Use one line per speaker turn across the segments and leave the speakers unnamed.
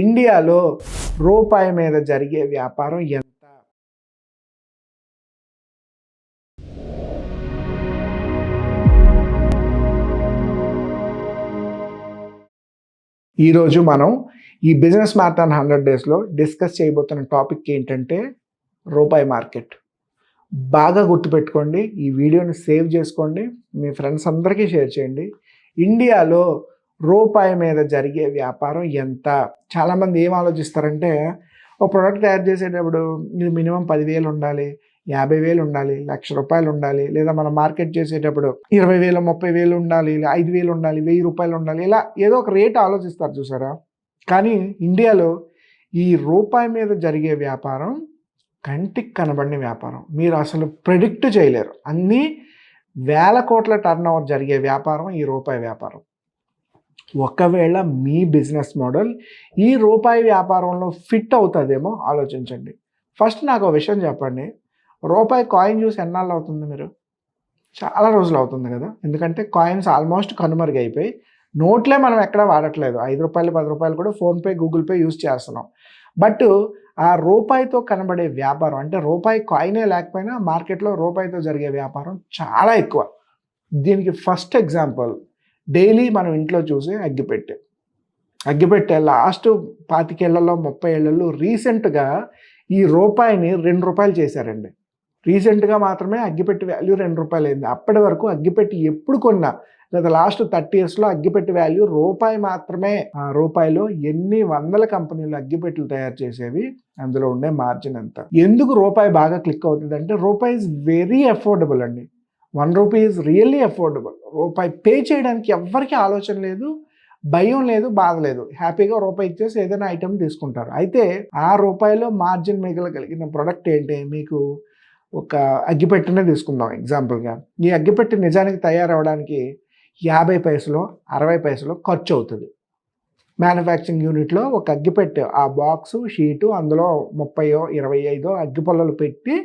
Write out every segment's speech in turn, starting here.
ఇండియాలో రూపాయి మీద జరిగే వ్యాపారం ఎంత? ఈరోజు మనం ఈ బిజినెస్ మ్యారథాన్ 100 డేస్లో డిస్కస్ చేయబోతున్న టాపిక్ ఏంటంటే రూపాయి మార్కెట్. బాగా గుర్తుపెట్టుకోండి, ఈ వీడియోని సేవ్ చేసుకోండి, మీ ఫ్రెండ్స్ అందరికీ షేర్ చేయండి. ఇండియాలో రూపాయి మీద జరిగే వ్యాపారం ఎంత? చాలామంది ఏం ఆలోచిస్తారంటే, ఒక ప్రోడక్ట్ తయారు చేసేటప్పుడు ఇది మినిమం 10,000 ఉండాలి, 50,000 ఉండాలి, ₹1,00,000 ఉండాలి, లేదా మనం మార్కెట్ చేసేటప్పుడు 20,000, 30,000 ఉండాలి, 5,000 ఉండాలి, ₹1,000 ఉండాలి, ఇలా ఏదో ఒక రేట్ ఆలోచిస్తారు చూసారా. కానీ ఇండియాలో ఈ రూపాయి మీద జరిగే వ్యాపారం కంటికి కనబడిన వ్యాపారం. మీరు అసలు ప్రెడిక్ట్ చేయలేరు. అన్నీ వేల కోట్ల టర్న్ ఓవర్ జరిగే వ్యాపారం ఈ రూపాయి వ్యాపారం. ఒకవేళ మీ బిజినెస్ మోడల్ ఈ రూపాయి వ్యాపారంలో ఫిట్ అవుతుందేమో ఆలోచించండి. ఫస్ట్ నాకు ఒక విషయం చెప్పండి, రూపాయి కాయిన్ చూసి ఎన్నాళ్ళు అవుతుంది మీరు? చాలా రోజులు అవుతుంది కదా. ఎందుకంటే కాయిన్స్ ఆల్మోస్ట్ కనుమరుగైపోయి నోట్లే మనం ఎక్కడ వాడట్లేదు. ₹5, ₹10 కూడా ఫోన్పే, గూగుల్ పే యూజ్ చేస్తున్నాం. బట్ ఆ రూపాయితో కనబడే వ్యాపారం, అంటే రూపాయి కాయినే లేకపోయినా మార్కెట్లో రూపాయితో జరిగే వ్యాపారం చాలా ఎక్కువ. దీనికి ఫస్ట్ ఎగ్జాంపుల్ డైలీ మనం ఇంట్లో చూసే అగ్గిపెట్టె లాస్ట్ 25 ఏళ్లలో 30 ఏళ్లలో రీసెంట్గా ఈ రూపాయిని ₹2 చేశారండి. రీసెంట్గా మాత్రమే అగ్గిపెట్టి వాల్యూ ₹2 అయింది. అప్పటి వరకు అగ్గిపెట్టి ఎప్పుడు కొన్నా లేదా లాస్ట్ 30 yearsలో అగ్గిపెట్టి వాల్యూ రూపాయి మాత్రమే. ఆ రూపాయిలో ఎన్ని వందల కంపెనీలు అగ్గిపెట్టెలు తయారు చేసేవి, అందులో ఉండే మార్జిన్ ఎంత? ఎందుకు రూపాయి బాగా క్లిక్ అవుతుంది అంటే, రూపాయి ఈజ్ వెరీ అఫోర్డబుల్ అండి. ₹1 ఈజ్ రియల్లీ అఫోర్డబుల్. రూపాయి పే చేయడానికి ఎవ్వరికీ ఆలోచన లేదు, భయం లేదు, బాధ లేదు. హ్యాపీగా రూపాయి ఇచ్చేసి ఏదైనా ఐటెం తీసుకుంటారు. అయితే ఆ రూపాయిలో మార్జిన్ మిగలగలిగిన ప్రొడక్ట్ ఏంటి? మీకు ఒక అగ్గిపెట్టెనే తీసుకుందాం ఎగ్జాంపుల్గా. ఈ అగ్గిపెట్టె నిజానికి తయారవడానికి 50 పైసలు 60 పైసలు ఖర్చు అవుతుంది. మ్యానుఫ్యాక్చరింగ్ యూనిట్లో ఒక అగ్గిపెట్టె, ఆ బాక్సు షీటు, అందులో 30, 25 అగ్గిపుల్లలు పెట్టి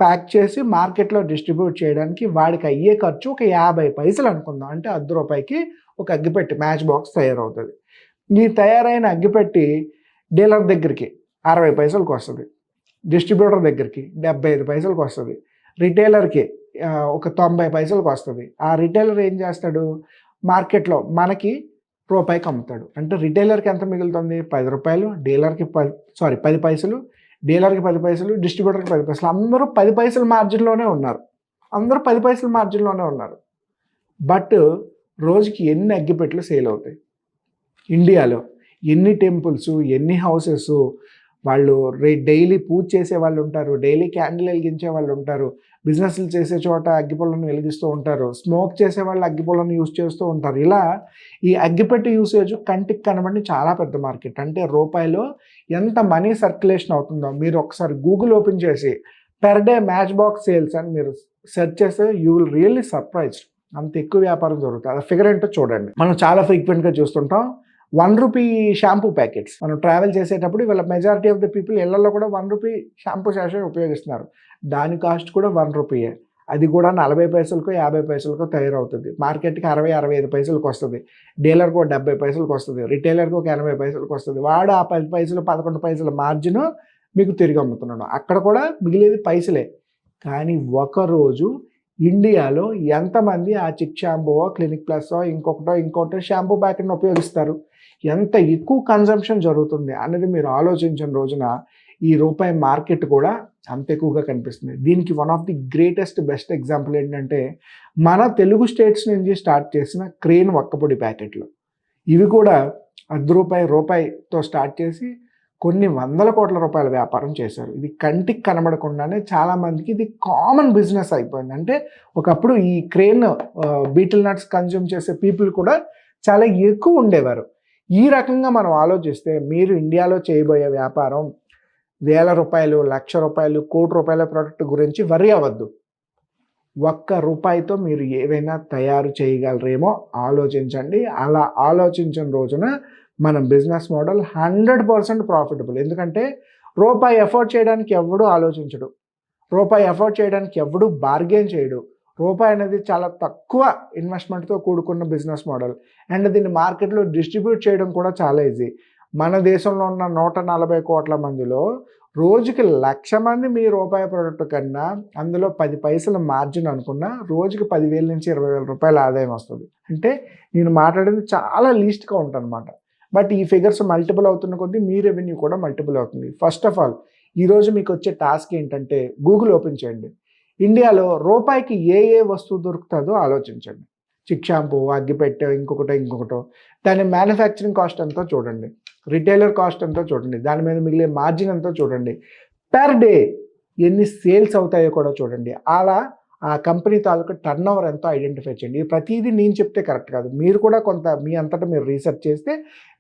ప్యాక్ చేసి మార్కెట్లో డిస్ట్రిబ్యూట్ చేయడానికి వాడికి అయ్యే ఖర్చు ఒక 50 పైసలు అనుకుందాం. అంటే ₹10 ఒక అగ్గిపెట్టి మ్యాచ్ బాక్స్ తయారవుతుంది. ఈ తయారైన అగ్గిపెట్టి డీలర్ దగ్గరికి 60 పైసలకు వస్తుంది, డిస్ట్రిబ్యూటర్ దగ్గరికి 75 పైసలకు వస్తుంది, రిటైలర్కి ఒక 90 పైసలకు వస్తుంది. ఆ రిటైలర్ ఏం చేస్తాడు? మార్కెట్లో మనకి రూపాయికి అమ్ముతాడు. అంటే రిటైలర్కి ఎంత మిగులుతుంది? ₹10, డీలర్కి 10 పైసలు, డీలర్కి 10 పైసలు, డిస్ట్రిబ్యూటర్కి 10 పైసలు. అందరూ 10 పైసల మార్జిన్లోనే ఉన్నారు. బట్ రోజుకి ఎన్ని అగ్గిపెట్టెలు సేల్ అవుతాయి? ఇండియాలో ఎన్ని టెంపుల్స్, ఎన్ని హౌసెస్, వాళ్ళు డైలీ పూజ చేసే వాళ్ళు ఉంటారు, డైలీ క్యాండిల్ వెలిగించే వాళ్ళు ఉంటారు, బిజినెస్లు చేసే చోట అగ్గిపుల్లను వెలిగిస్తూ ఉంటారు, స్మోక్ చేసే వాళ్ళు అగ్గిపుల్లను యూజ్ చేస్తూ ఉంటారు. ఇలా ఈ అగ్గిపెట్టి యూసేజ్ కంటికి కనబడి చాలా పెద్ద మార్కెట్. అంటే రూపాయిలో ఎంత మనీ సర్క్యులేషన్ అవుతుందో మీరు ఒకసారి గూగుల్ ఓపెన్ చేసి per day match box sales అని మీరు సెర్చ్ చేస్తే యూ విల్ రియల్లీ సర్ప్రైజ్డ్. అంత ఎక్కువ వ్యాపారం జరుగుతుంది. ఆ ఫిగర్ ఏంటో చూడండి. మనం చాలా ఫ్రీక్వెంట్గా చూస్తుంటాం ₹1 షాంపూ ప్యాకెట్స్. మనం ట్రావెల్ చేసేటప్పుడు వీళ్ళ మెజారిటీ ఆఫ్ ద పీపుల్ ఇళ్లలో కూడా ₹1 షాంపూ శాషే ఉపయోగిస్తున్నారు. దాని కాస్ట్ కూడా ₹1. అది కూడా 40 పైసలకో 50 పైసలకో తయారవుతుంది. మార్కెట్కి 60, 65 పైసలకు వస్తుంది. డీలర్కి ఒక 70 పైసలకు వస్తుంది, రిటైలర్కి ఒక 80 పైసలకు వస్తుంది. వాడు ఆ 10 పైసలు 11 పైసల మార్జిన్ మీకు తిరిగి అమ్ముతున్నాడు. అక్కడ కూడా మిగిలేది పైసలే. కానీ ఒకరోజు ఇండియాలో ఎంతమంది ఆ చిక్ షాంపూవో, క్లినిక్ ప్లస్సో, ఇంకోటో షాంపూ ప్యాకెట్ని ఉపయోగిస్తారు? ఎంత ఎక్కువ కన్జంప్షన్ జరుగుతుంది అనేది మీరు ఆలోచించిన రోజున ఈ రూపాయి మార్కెట్ కూడా అంత ఎక్కువగా కనిపిస్తుంది. దీనికి one of the greatest best example ఏంటంటే, మన తెలుగు స్టేట్స్ నుంచి స్టార్ట్ చేసిన క్రేన్ వక్కపొడి ప్యాకెట్లు. ఇవి కూడా రూపాయితో స్టార్ట్ చేసి కొన్ని వందల కోట్ల రూపాయల వ్యాపారం చేశారు. ఇది కంటికి కనబడకుండానే చాలామందికి ఇది కామన్ బిజినెస్ అయిపోయింది. అంటే ఒకప్పుడు ఈ క్రేన్ బీటిల్ నట్స్ కన్జ్యూమ్ చేసే పీపుల్ కూడా చాలా ఎక్కువ ఉండేవారు. ఈ రకంగా మనం ఆలోచిస్తే మీరు ఇండియాలో చేయబోయే వ్యాపారం ₹1,000, ₹1,00,000, ₹1,00,00,000 ప్రోడక్ట్ గురించి వర్రీ అవ్వద్దు. ₹1తో మీరు ఏవైనా తయారు చేయగలరేమో ఆలోచించండి. అలా ఆలోచించిన రోజున మన బిజినెస్ మోడల్ 100% ప్రాఫిటబుల్. ఎందుకంటే రూపాయి ఎఫోర్డ్ చేయడానికి ఎవడూ ఆలోచించడు, రూపాయి ఎఫోర్డ్ చేయడానికి ఎవడూ బార్గెన్ చేయడు. రూపాయి అనేది చాలా తక్కువ ఇన్వెస్ట్మెంట్తో కూడుకున్న బిజినెస్ మోడల్. అండ్ దీన్ని మార్కెట్లో డిస్ట్రిబ్యూట్ చేయడం కూడా చాలా ఈజీ. మన దేశంలో ఉన్న 140 కోట్ల మందిలో రోజుకి 1,00,000 మంది మీ రూపాయి ప్రోడక్ట్ కన్నా అందులో 10 పైసల మార్జిన్ అనుకున్నా రోజుకి 10,000 నుంచి 20,000 రూపాయల ఆదాయం వస్తుంది. అంటే నేను మాట్లాడేది చాలా లీస్ట్ కౌంట్ అనమాట. బట్ ఈ ఫిగర్స్ మల్టిపుల్ అవుతున్న కొద్దీ మీ రెవెన్యూ కూడా మల్టిపుల్ అవుతుంది. ఫస్ట్ ఆఫ్ ఆల్ ఈరోజు మీకు వచ్చే టాస్క్ ఏంటంటే గూగుల్ ఓపెన్ చేయండి. ఇండియాలో రూపాయికి ఏ ఏ వస్తువు దొరుకుతుందో ఆలోచించండి. చిక్ షాంపూ, అగ్గిపెట్టె, ఇంకొకటో దాని మ్యానుఫ్యాక్చరింగ్ కాస్ట్ ఎంతో చూడండి, రిటైలర్ కాస్ట్ ఎంతో చూడండి, దాని మీద మిగిలే మార్జిన్ ఎంతో చూడండి, పర్ డే ఎన్ని సేల్స్ అవుతాయో కూడా చూడండి. అలా ఆ కంపెనీ తాలూకా టర్న్ ఓవర్ ఎంతో ఐడెంటిఫై చేయండి. ఈ ప్రతిదీ నేను చెప్తే కరెక్ట్ కాదు, మీరు కూడా కొంత మీ అంతటా మీరు రీసెర్చ్ చేస్తే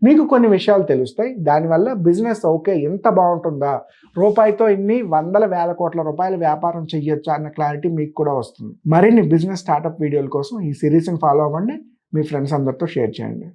మీకు కొన్ని విషయాలు తెలుస్తాయి. దానివల్ల బిజినెస్ ఓకే ఎంత బాగుంటుందా, రూపాయితో ఇన్ని వందల వేల కోట్ల రూపాయల వ్యాపారం చెయ్యొచ్చా అన్న క్లారిటీ మీకు కూడా వస్తుంది. మరిన్ని బిజినెస్ స్టార్టప్ వీడియోల కోసం ఈ సిరీస్ని ఫాలో అవ్వండి, మీ ఫ్రెండ్స్ అందరితో షేర్ చేయండి.